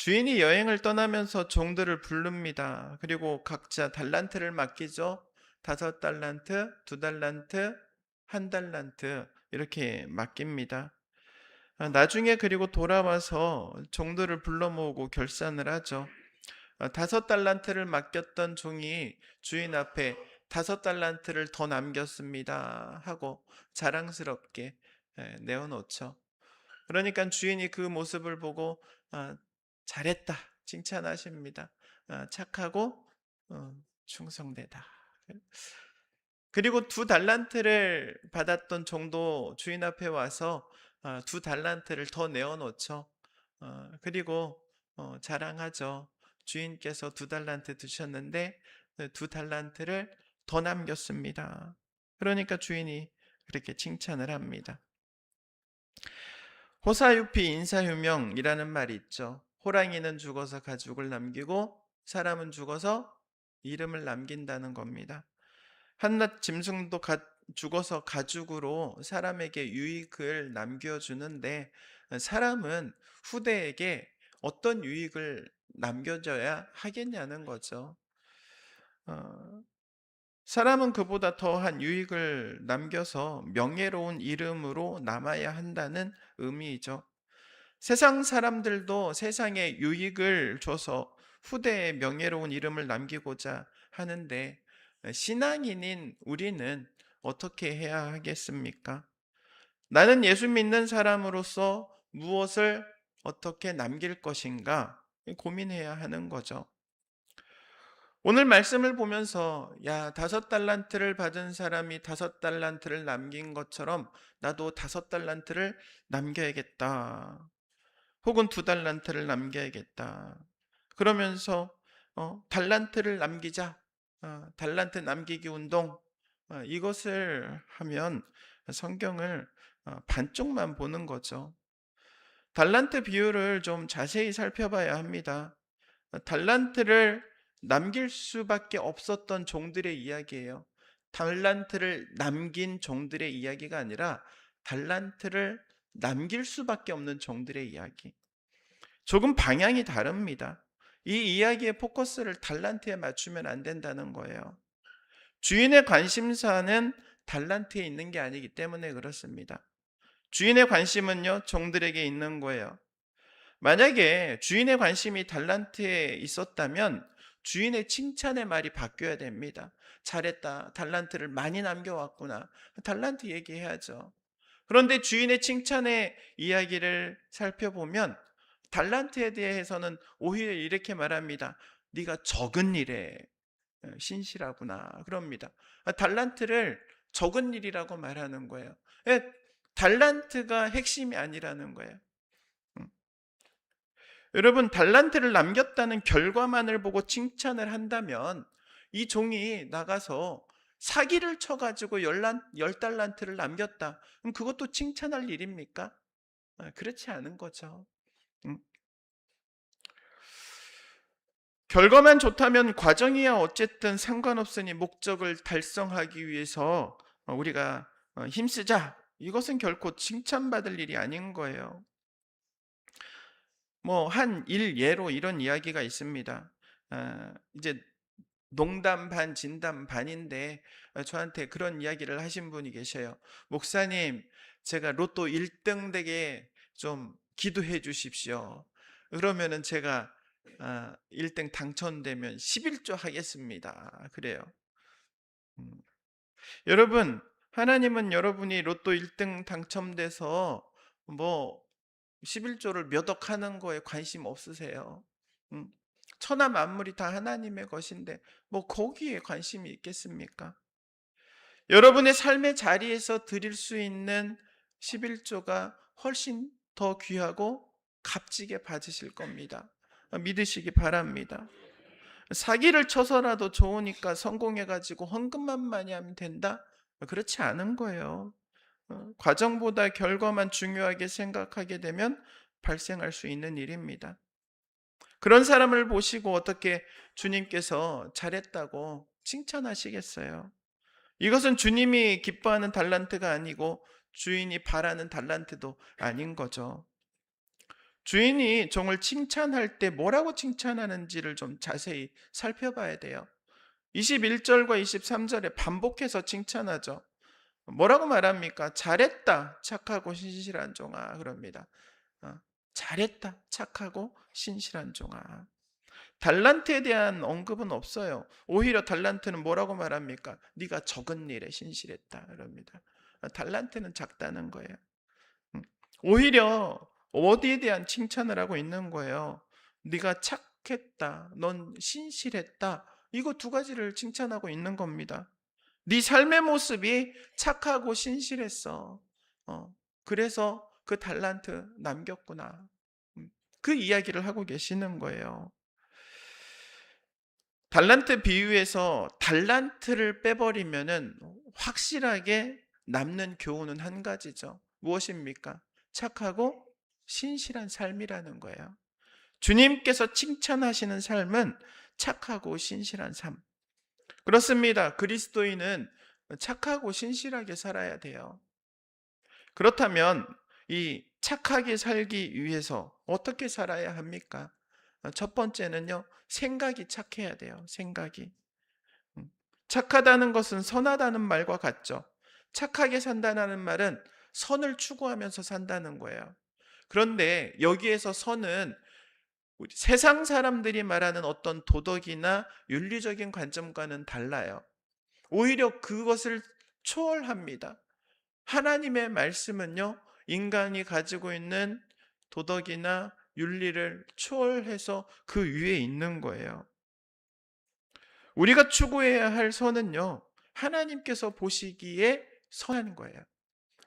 주인이 여행을 떠나면서 종들을 부릅니다. 그리고 각자 달란트를 맡기죠. 5달란트, 2달란트, 1달란트 이렇게 맡깁니다. 나중에 그리고 돌아와서 종들을 불러 모으고 결산을 하죠. 5달란트를 맡겼던 종이 주인 앞에 5달란트를 더 남겼습니다 하고 자랑스럽게 내어놓죠. 그러니까 주인이 그 모습을 보고 아, 잘했다 칭찬하십니다. 착하고 충성되다. 그리고 2달란트를 받았던 종도 주인 앞에 와서 2달란트를 더 내어놓죠. 그리고 자랑하죠. 주인께서 2달란트 두셨는데 2달란트를 더 남겼습니다. 그러니까 주인이 그렇게 칭찬을 합니다. 호사유피 인사유명이라는 말이 있죠. 호랑이는 죽어서 가죽을 남기고 사람은 죽어서 이름을 남긴다는 겁니다. 한낱 짐승도 죽어서 가죽으로 사람에게 유익을 남겨주는데 사람은 후대에게 어떤 유익을 남겨줘야 하겠냐는 거죠. 어, 사람은 그보다 더한 유익을 남겨서 명예로운 이름으로 남아야 한다는 의미이죠. 세상 사람들도 세상에 유익을 줘서 후대에 명예로운 이름을 남기고자 하는데 신앙인인 우리는 어떻게 해야 하겠습니까? 나는 예수 믿는 사람으로서 무엇을 어떻게 남길 것인가 고민해야 하는 거죠. 오늘 말씀을 보면서 5달란트를 받은 사람이 5달란트를 남긴 것처럼 나도 5달란트를 남겨야겠다. 혹은 2달란트를 남겨야겠다. 그러면서 달란트를 남기자. 달란트 남기기 운동. 이것을 하면 성경을 반쪽만 보는 거죠. 달란트 비율을 좀 자세히 살펴봐야 합니다. 달란트를 남길 수밖에 없었던 종들의 이야기예요. 달란트를 남긴 종들의 이야기가 아니라 달란트를 남길 수밖에 없는 종들의 이야기. 조금 방향이 다릅니다. 이 이야기의 포커스를 달란트에 맞추면 안 된다는 거예요. 주인의 관심사는 달란트에 있는 게 아니기 때문에 그렇습니다. 주인의 관심은요, 종들에게 있는 거예요. 만약에 주인의 관심이 달란트에 있었다면 주인의 칭찬의 말이 바뀌어야 됩니다. 잘했다. 달란트를 많이 남겨왔구나. 달란트 얘기해야죠. 그런데 주인의 칭찬의 이야기를 살펴보면 달란트에 대해서는 오히려 이렇게 말합니다. 네가 적은 일에 신실하구나. 그럽니다. 달란트를 적은 일이라고 말하는 거예요. 달란트가 핵심이 아니라는 거예요. 음. 여러분, 달란트를 남겼다는 결과만을 보고 칭찬을 한다면 이 종이 나가서 사기를 쳐가지고 10달란트를 남겼다. 그럼 그것도 칭찬할 일입니까? 그렇지 않은 거죠. 음. 결과만 좋다면 과정이야 어쨌든 상관없으니 목적을 달성하기 위해서 우리가 힘쓰자. 이것은 결코 칭찬받을 일이 아닌 거예요. 뭐 한 일예로 이런 이야기가 있습니다. 이제 농담 반 진담 반인데 저한테 그런 이야기를 하신 분이 계셔요. 목사님, 제가 로또 1등 되게 좀 기도해 주십시오. 그러면은 제가 1등 당첨되면 11조 하겠습니다. 그래요. 음. 여러분, 하나님은 여러분이 로또 1등 당첨돼서 뭐 11조를 몇 억 하는 거에 관심 없으세요. 음. 천하 만물이 다 하나님의 것인데 뭐 거기에 관심이 있겠습니까? 여러분의 삶의 자리에서 드릴 수 있는 11조가 훨씬 더 귀하고 값지게 받으실 겁니다. 믿으시기 바랍니다. 사기를 쳐서라도 좋으니까 성공해가지고 헌금만 많이 하면 된다? 그렇지 않은 거예요. 과정보다 결과만 중요하게 생각하게 되면 발생할 수 있는 일입니다. 그런 사람을 보시고 어떻게 주님께서 잘했다고 칭찬하시겠어요? 이것은 주님이 기뻐하는 달란트가 아니고 주인이 바라는 달란트도 아닌 거죠. 주인이 종을 칭찬할 때 뭐라고 칭찬하는지를 좀 자세히 살펴봐야 돼요. 21절과 23절에 반복해서 칭찬하죠. 뭐라고 말합니까? 잘했다, 착하고 신실한 종아, 그럽니다. 어, 잘했다, 착하고 신실한 종아. 달란트에 대한 언급은 없어요. 오히려 달란트는 뭐라고 말합니까? 네가 적은 일에 신실했다, 그럽니다. 달란트는 작다는 거예요. 음. 오히려 어디에 대한 칭찬을 하고 있는 거예요. 네가 착했다, 넌 신실했다. 이거 두 가지를 칭찬하고 있는 겁니다. 네 삶의 모습이 착하고 신실했어. 그래서 그 달란트 남겼구나. 그 이야기를 하고 계시는 거예요. 달란트 비유에서 달란트를 빼버리면은 확실하게 남는 교훈은 한 가지죠. 무엇입니까? 착하고 신실한 삶이라는 거예요. 주님께서 칭찬하시는 삶은 착하고 신실한 삶. 그렇습니다. 그리스도인은 착하고 신실하게 살아야 돼요. 그렇다면 이 착하게 살기 위해서 어떻게 살아야 합니까? 첫 번째는요, 생각이 착해야 돼요. 생각이. 음. 착하다는 것은 선하다는 말과 같죠. 착하게 산다는 말은 선을 추구하면서 산다는 거예요. 그런데 여기에서 선은 세상 사람들이 말하는 어떤 도덕이나 윤리적인 관점과는 달라요. 오히려 그것을 초월합니다. 하나님의 말씀은요, 인간이 가지고 있는 도덕이나 윤리를 초월해서 그 위에 있는 거예요. 우리가 추구해야 할 선은요, 하나님께서 보시기에 선한 거예요.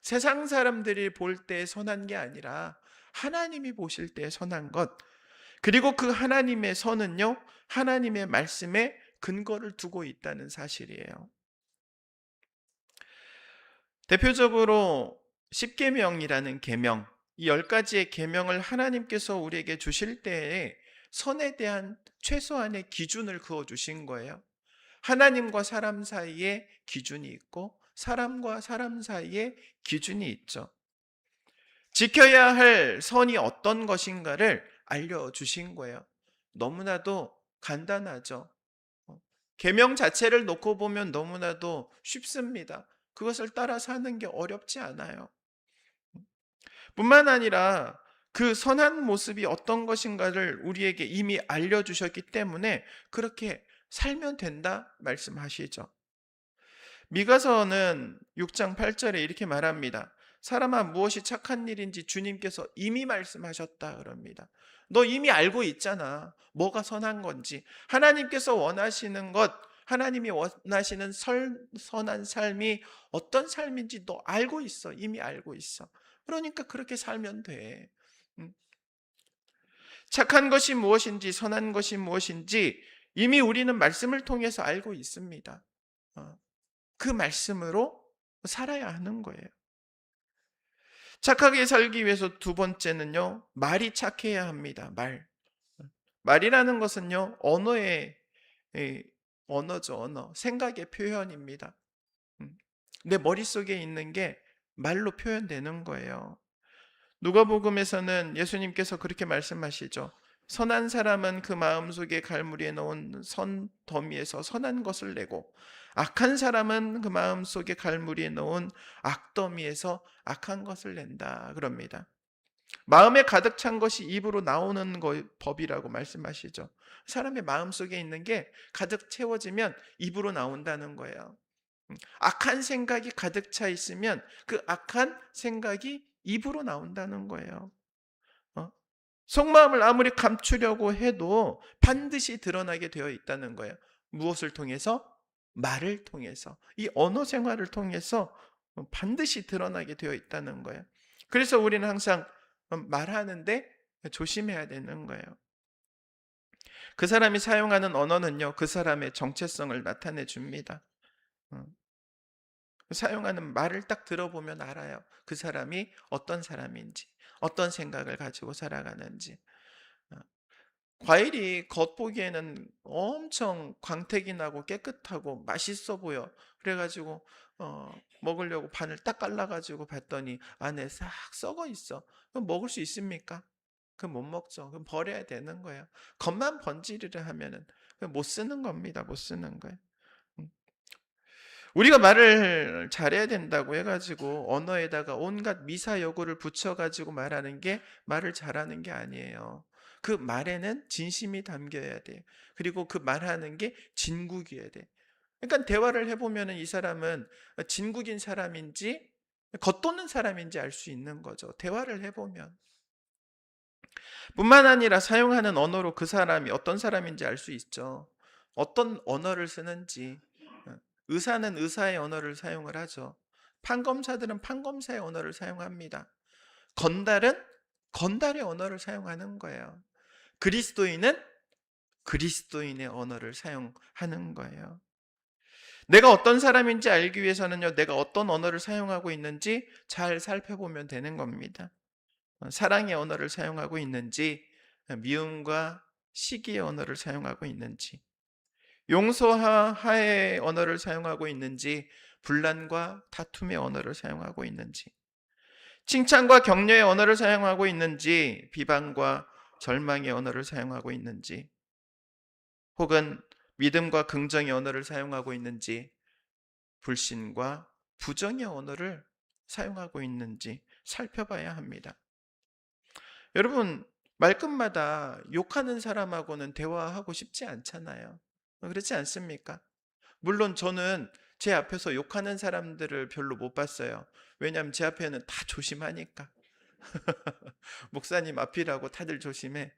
세상 사람들이 볼 때 선한 게 아니라 하나님이 보실 때 선한 것. 그리고 그 하나님의 선은요, 하나님의 말씀에 근거를 두고 있다는 사실이에요. 대표적으로 십계명이라는 계명, 이 10가지의 계명을 하나님께서 우리에게 주실 때에 선에 대한 최소한의 기준을 그어 주신 거예요. 하나님과 사람 사이에 기준이 있고 사람과 사람 사이에 기준이 있죠. 지켜야 할 선이 어떤 것인가를 알려주신 거예요. 너무나도 간단하죠. 계명 자체를 놓고 보면 너무나도 쉽습니다. 그것을 따라 사는 게 어렵지 않아요. 뿐만 아니라 그 선한 모습이 어떤 것인가를 우리에게 이미 알려주셨기 때문에 그렇게 살면 된다 말씀하시죠. 미가서는 6장 8절에 이렇게 말합니다. 사람아 무엇이 착한 일인지 주님께서 이미 말씀하셨다 그럽니다. 너 이미 알고 있잖아. 뭐가 선한 건지. 하나님께서 원하시는 것, 하나님이 원하시는 선한 삶이 어떤 삶인지 너 알고 있어. 이미 알고 있어. 그러니까 그렇게 살면 돼. 음. 착한 것이 무엇인지 선한 것이 무엇인지 이미 우리는 말씀을 통해서 알고 있습니다. 어. 그 말씀으로 살아야 하는 거예요. 착하게 살기 위해서 두 번째는요, 말이 착해야 합니다. 말. 말이라는 것은요, 언어죠, 언어. 생각의 표현입니다. 음. 내 머릿속에 있는 게 말로 표현되는 거예요. 누가복음에서는 예수님께서 그렇게 말씀하시죠. 선한 사람은 그 마음속에 갈무리에 넣은 선 더미에서 선한 것을 내고 악한 사람은 그 마음속에 갈무리에 넣은 악더미에서 악한 것을 낸다 그럽니다. 마음에 가득 찬 것이 입으로 나오는 법이라고 말씀하시죠. 사람의 마음속에 있는 게 가득 채워지면 입으로 나온다는 거예요. 악한 생각이 가득 차 있으면 그 악한 생각이 입으로 나온다는 거예요. 속마음을 아무리 감추려고 해도 반드시 드러나게 되어 있다는 거예요. 무엇을 통해서? 말을 통해서. 이 언어 생활을 통해서 반드시 드러나게 되어 있다는 거예요. 그래서 우리는 항상 말하는데 조심해야 되는 거예요. 그 사람이 사용하는 언어는요, 그 사람의 정체성을 나타내 줍니다. 사용하는 말을 딱 들어보면 알아요. 그 사람이 어떤 사람인지, 어떤 생각을 가지고 살아가는지. 어, 과일이 겉보기에는 엄청 광택이 나고 깨끗하고 맛있어 보여. 그래가지고 먹으려고 반을 딱 갈라가지고 봤더니 안에 싹 썩어 있어. 그럼 먹을 수 있습니까? 그럼 못 먹죠. 그럼 버려야 되는 거예요. 겉만 번지르르 하면은 못 쓰는 겁니다. 못 쓰는 거예요. 음. 우리가 말을 잘해야 된다고 해가지고 언어에다가 온갖 미사여구를 붙여가지고 말하는 게 말을 잘하는 게 아니에요. 그 말에는 진심이 담겨야 돼. 그리고 그 말하는 게 진국이어야 돼. 그러니까 대화를 해보면은 이 사람은 진국인 사람인지 겉도는 사람인지 알 수 있는 거죠. 대화를 해보면. 뿐만 아니라 사용하는 언어로 그 사람이 어떤 사람인지 알 수 있죠. 어떤 언어를 쓰는지. 의사는 의사의 언어를 사용을 하죠. 판검사들은 판검사의 언어를 사용합니다. 건달은 건달의 언어를 사용하는 거예요. 그리스도인은 그리스도인의 언어를 사용하는 거예요. 내가 어떤 사람인지 알기 위해서는요, 내가 어떤 언어를 사용하고 있는지 잘 살펴보면 되는 겁니다. 사랑의 언어를 사용하고 있는지, 미움과 시기의 언어를 사용하고 있는지, 용서와 화해의 언어를 사용하고 있는지, 분란과 다툼의 언어를 사용하고 있는지, 칭찬과 격려의 언어를 사용하고 있는지, 비방과 절망의 언어를 사용하고 있는지, 혹은 믿음과 긍정의 언어를 사용하고 있는지, 불신과 부정의 언어를 사용하고 있는지 살펴봐야 합니다. 여러분, 말끝마다 욕하는 사람하고는 대화하고 싶지 않잖아요. 그렇지 않습니까? 물론 저는 제 앞에서 욕하는 사람들을 별로 못 봤어요. 왜냐하면 제 앞에는 다 조심하니까. 목사님 앞이라고 다들 조심해.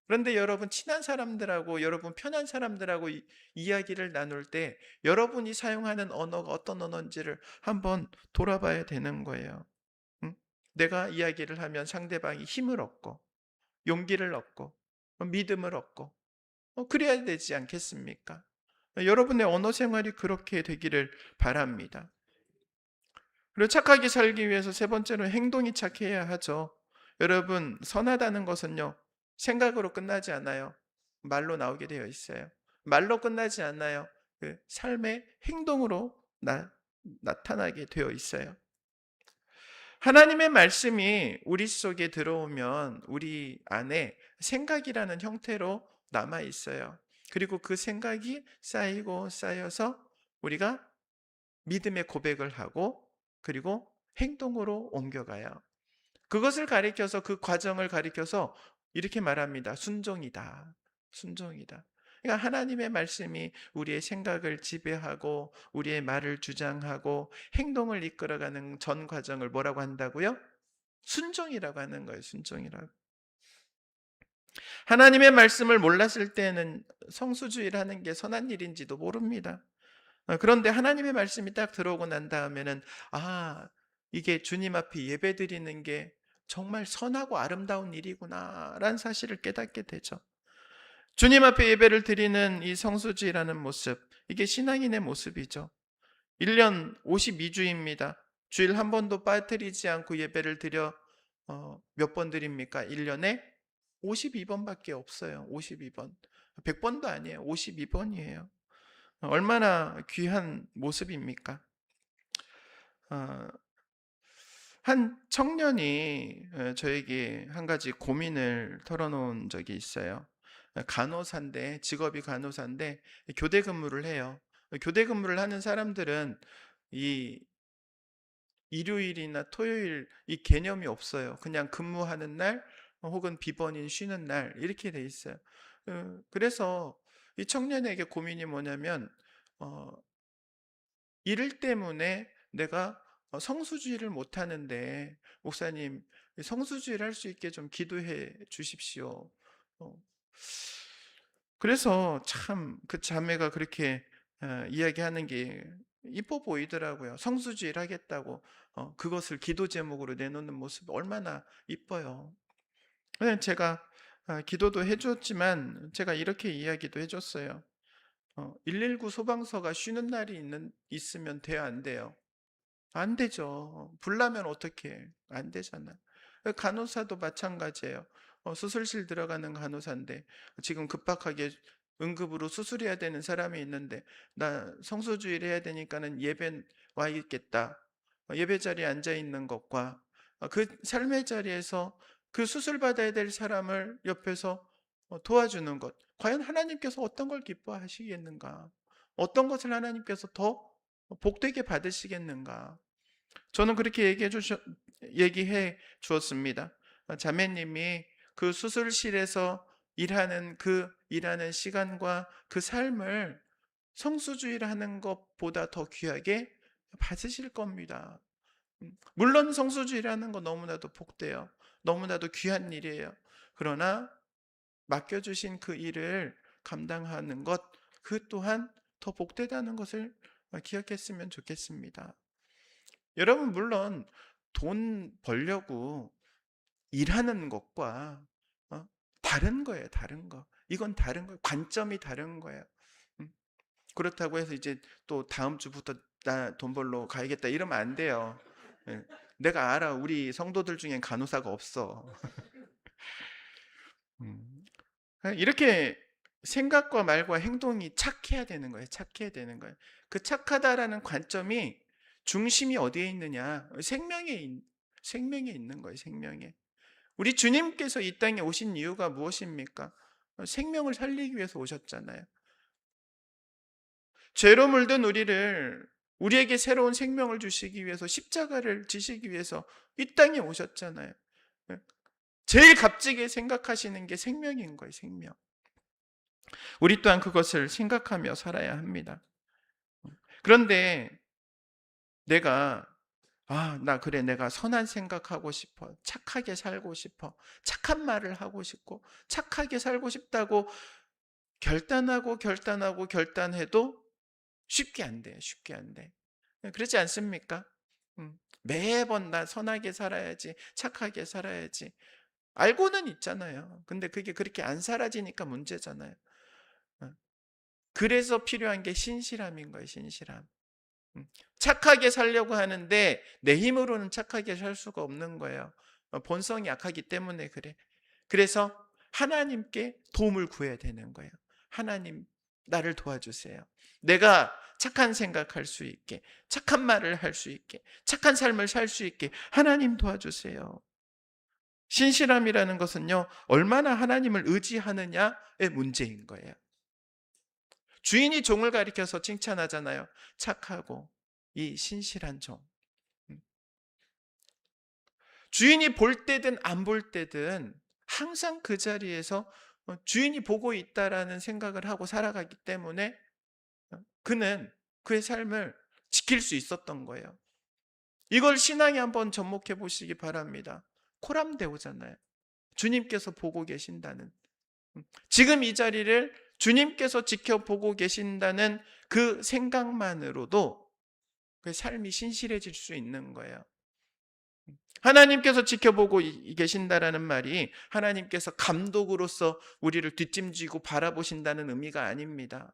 그런데 여러분 친한 사람들하고 여러분 편한 사람들하고 이야기를 나눌 때 여러분이 사용하는 언어가 어떤 언어인지를 한번 돌아봐야 되는 거예요. 응? 내가 이야기를 하면 상대방이 힘을 얻고 용기를 얻고 믿음을 얻고 그래야 되지 않겠습니까? 여러분의 언어 생활이 그렇게 되기를 바랍니다. 그리고 착하게 살기 위해서 세 번째로 행동이 착해야 하죠. 여러분, 선하다는 것은요, 생각으로 끝나지 않아요. 말로 나오게 되어 있어요. 말로 끝나지 않아요. 그 삶의 행동으로 나타나게 되어 있어요. 하나님의 말씀이 우리 속에 들어오면 우리 안에 생각이라는 형태로 남아 있어요. 그리고 그 생각이 쌓이고 쌓여서 우리가 믿음의 고백을 하고 그리고 행동으로 옮겨가요. 그것을 가리켜서 그 과정을 가리켜서 이렇게 말합니다. 순종이다. 순종이다. 그러니까 하나님의 말씀이 우리의 생각을 지배하고 우리의 말을 주장하고 행동을 이끌어가는 전 과정을 뭐라고 한다고요? 순종이라고 하는 거예요. 순종이라고. 하나님의 말씀을 몰랐을 때는 성수주의라는 게 선한 일인지도 모릅니다. 그런데 하나님의 말씀이 딱 들어오고 난 다음에는 이게 주님 앞에 예배드리는 게 정말 선하고 아름다운 일이구나라는 사실을 깨닫게 되죠. 주님 앞에 예배를 드리는 이 성수주의라는 모습, 이게 신앙인의 모습이죠. 1년 52주입니다. 주일 한 번도 빠뜨리지 않고 예배를 드려 몇 번 드립니까? 1년에 52번밖에 없어요. 52번. 100번도 아니에요. 52번이에요. 얼마나 귀한 모습입니까? 한 청년이 저에게 한 가지 고민을 털어놓은 적이 있어요. 간호사인데, 직업이 간호사인데 교대 근무를 해요. 교대 근무를 하는 사람들은 이 일요일이나 토요일 이 개념이 없어요. 그냥 근무하는 날 혹은 비번인 쉬는 날 이렇게 돼 있어요. 그래서 이 청년에게 고민이 뭐냐면 어, 일 때문에 내가 성수주의를 못하는데 목사님 성수주의를 할 수 있게 좀 기도해 주십시오. 어, 그래서 참 그 자매가 그렇게 이야기하는 게 이뻐 보이더라고요. 성수주의를 하겠다고 그것을 기도 제목으로 내놓는 모습이 얼마나 이뻐요. 제가 기도도 해줬지만 제가 이렇게 이야기도 해줬어요. 119 소방서가 쉬는 날이 있으면 돼요, 안 돼요? 안 되죠. 불나면 어떡해. 안 되잖아. 간호사도 마찬가지예요. 수술실 들어가는 간호사인데 지금 급박하게 응급으로 수술해야 되는 사람이 있는데 나 성소주의를 해야 되니까는 예배 와 있겠다. 예배 자리에 앉아 있는 것과 그 삶의 자리에서 그 수술받아야 될 사람을 옆에서 도와주는 것. 과연 하나님께서 어떤 걸 기뻐하시겠는가? 어떤 것을 하나님께서 더 복되게 받으시겠는가? 저는 그렇게 얘기해 주었습니다. 자매님이 그 수술실에서 일하는 시간과 그 삶을 성수주의를 하는 것보다 더 귀하게 받으실 겁니다. 물론 성수주의라는 건 너무나도 복돼요. 너무나도 귀한 일이에요. 그러나 맡겨주신 그 일을 감당하는 것, 그 또한 더 복되다는 것을 기억했으면 좋겠습니다. 여러분, 물론 돈 벌려고 일하는 것과 다른 거예요. 다른 거. 이건 다른 거예요. 관점이 다른 거예요. 음, 그렇다고 해서 이제 또 다음 주부터 나 돈 벌러 가야겠다 이러면 안 돼요. 예, 내가 알아. 우리 성도들 중엔 간호사가 없어. 음, 이렇게 생각과 말과 행동이 착해야 되는 거예요. 착해야 되는 거예요. 그 착하다라는 관점이 중심이 어디에 있느냐? 생명에 있는 거예요. 생명에. 우리 주님께서 이 땅에 오신 이유가 무엇입니까? 생명을 살리기 위해서 오셨잖아요. 죄로 물든 우리에게 새로운 생명을 주시기 위해서 십자가를 지시기 위해서 이 땅에 오셨잖아요. 제일 값지게 생각하시는 게 생명인 거예요. 생명. 우리 또한 그것을 생각하며 살아야 합니다. 그런데 내가 내가 선한 생각하고 싶어. 착하게 살고 싶어. 착한 말을 하고 싶고, 착하게 살고 싶다고 결단해도 쉽게 안 돼요. 쉽게 안 돼. 그렇지 않습니까? 매번 나 선하게 살아야지, 착하게 살아야지. 알고는 있잖아요. 근데 그게 그렇게 안 사라지니까 문제잖아요. 어, 그래서 필요한 게 신실함인 거예요, 신실함. 착하게 살려고 하는데 내 힘으로는 착하게 살 수가 없는 거예요. 본성이 약하기 때문에 그래. 그래서 하나님께 도움을 구해야 되는 거예요. 하나님, 나를 도와주세요. 내가 착한 생각할 수 있게, 착한 말을 할 수 있게, 착한 삶을 살 수 있게 하나님 도와주세요. 신실함이라는 것은요, 얼마나 하나님을 의지하느냐의 문제인 거예요. 주인이 종을 가리켜서 칭찬하잖아요. 착하고 이 신실한 종. 주인이 볼 때든 안 볼 때든 항상 그 자리에서 주인이 보고 있다라는 생각을 하고 살아가기 때문에 그는 그의 삶을 지킬 수 있었던 거예요. 이걸 신앙에 한번 접목해 보시기 바랍니다. 코람데오잖아요. 주님께서 보고 계신다는, 지금 이 자리를 주님께서 지켜보고 계신다는 그 생각만으로도 그 삶이 신실해질 수 있는 거예요. 하나님께서 지켜보고 계신다라는 말이 하나님께서 감독으로서 우리를 뒷짐지고 바라보신다는 의미가 아닙니다.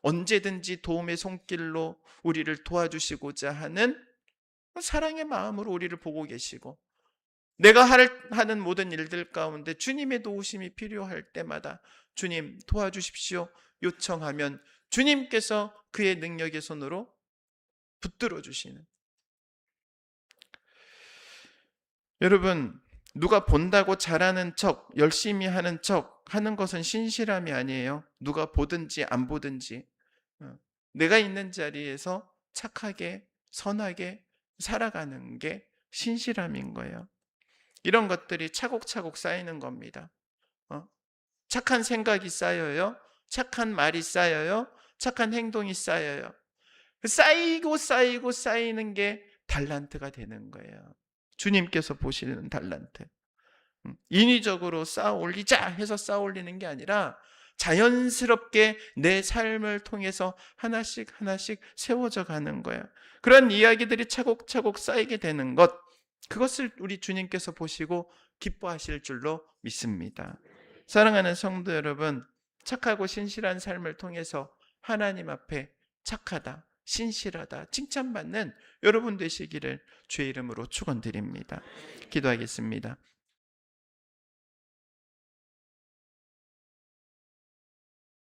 언제든지 도움의 손길로 우리를 도와주시고자 하는 사랑의 마음으로 우리를 보고 계시고, 내가 하는 모든 일들 가운데 주님의 도우심이 필요할 때마다 주님 도와주십시오 요청하면 주님께서 그의 능력의 손으로 붙들어 주시는. 여러분, 누가 본다고 잘하는 척, 열심히 하는 척 하는 것은 신실함이 아니에요. 누가 보든지 안 보든지 내가 있는 자리에서 착하게 선하게 살아가는 게 신실함인 거예요. 이런 것들이 차곡차곡 쌓이는 겁니다. 착한 생각이 쌓여요. 착한 말이 쌓여요. 착한 행동이 쌓여요. 쌓이고 쌓이는 게 달란트가 되는 거예요. 주님께서 보시는 달란트. 인위적으로 쌓아 올리자 해서 쌓아 올리는 게 아니라 자연스럽게 내 삶을 통해서 하나씩 하나씩 세워져 가는 거예요. 그런 이야기들이 차곡차곡 쌓이게 되는 것, 그것을 우리 주님께서 보시고 기뻐하실 줄로 믿습니다. 사랑하는 성도 여러분, 착하고 신실한 삶을 통해서 하나님 앞에 착하다, 신실하다, 칭찬받는 여러분 되시기를 주의 이름으로 축원드립니다. 기도하겠습니다.